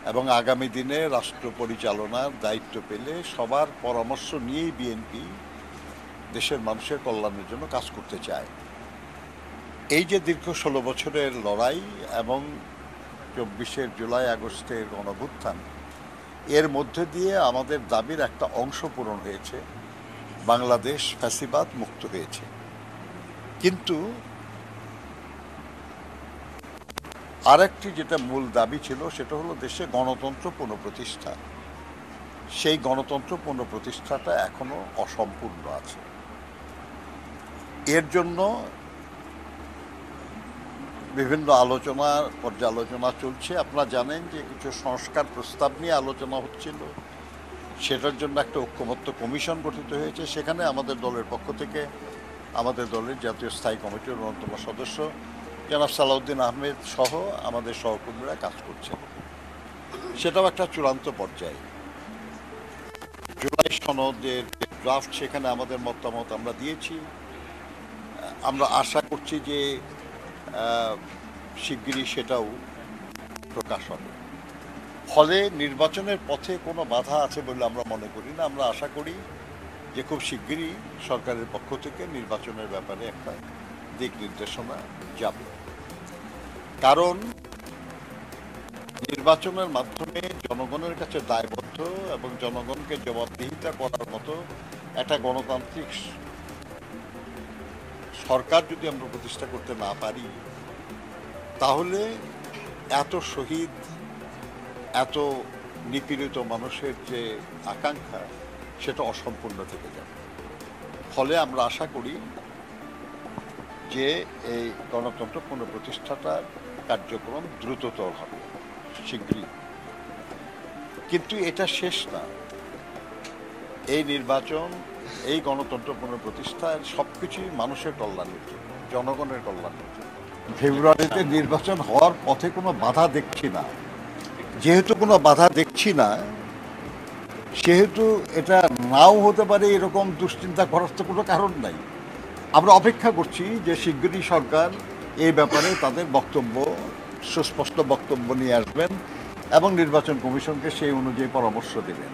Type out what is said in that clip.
এবং আগামী দিনে রাষ্ট্র পরিচালনার দায়িত্ব পেলে সবার পরামর্শ নিয়েই বিএনপি দেশের মানুষের কল্যাণের জন্য কাজ করতে চায়। এই যে দীর্ঘ 16 বছরের লড়াই এবং 24 জুলাই আগস্টের গণঅভ্যুত্থান, এর মধ্যে দিয়ে আমাদের দাবির একটা অংশ পূরণ হয়েছে, বাংলাদেশ ফ্যাসিবাদ মুক্ত হয়েছে। কিন্তু আরেকটি যেটা মূল দাবি ছিল সেটা হলো দেশে গণতন্ত্র পুনঃপ্রতিষ্ঠা। সেই গণতন্ত্র পুনঃপ্রতিষ্ঠাটা এখনো অসম্পূর্ণ আছে। এর জন্য বিভিন্ন পর্যালোচনা চলছে। আপনারা জানেন যে কিছু সংস্কার প্রস্তাব নিয়ে আলোচনা হচ্ছিল, সেটার জন্য একটা ঐক্যমত্য কমিশন গঠিত হয়েছে। সেখানে আমাদের দলের পক্ষ থেকে আমাদের দলের জাতীয় স্থায়ী কমিটির অন্যতম সদস্য জনাব সালাউদ্দিন আহমেদ সহ আমাদের সহকর্মীরা কাজ করছেন। সেটাও একটা চূড়ান্ত পর্যায়ে। জুলাই সনদের ড্রাফট, সেখানে আমাদের মতামত আমরা দিয়েছি। আমরা আশা করছি যে শিগগিরই সেটাও প্রকাশ হবে। ফলে নির্বাচনের পথে কোনো বাধা আছে বলে আমরা মনে করি না। আমরা আশা করি যে খুব শিগগিরই সরকারের পক্ষ থেকে নির্বাচনের ব্যাপারে একটা দিক নির্দেশনা যাবে। কারণ নির্বাচনের মাধ্যমে জনগণের কাছে দায়বদ্ধ এবং জনগণকে জবাবদিহিতা করার মতো একটা গণতান্ত্রিক সরকার যদি আমরা প্রতিষ্ঠা করতে না পারি, তাহলে এত শহীদ, এত নিপীড়িত মানুষের যে আকাঙ্ক্ষা, সেটা অসম্পূর্ণ থেকে যাবে। ফলে আমরা আশা করি যে এই গণতন্ত্র পুনঃপ্রতিষ্ঠাটার কার্যক্রম দ্রুততর হবে শীঘ্রই। কিন্তু এটা শেষ না। এই নির্বাচন, এই গণতন্ত্র পুনঃপ্রতিষ্ঠার সবকিছুই মানুষের কল্যাণের জন্য, জনগণের কল্যাণের জন্য। ফেব্রুয়ারিতে নির্বাচন হওয়ার পথে কোনো বাধা দেখছি না। যেহেতু কোনো বাধা দেখছি না, সেহেতু এটা নাও হতে পারে এরকম দুশ্চিন্তা করার তো কোনো কারণ নাই। আমরা অপেক্ষা করছি যে শিগগিরই সরকার এই ব্যাপারে তাদের সুস্পষ্ট বক্তব্য নিয়ে আসবেন এবং নির্বাচন কমিশনকে সেই অনুযায়ী পরামর্শ দেবেন।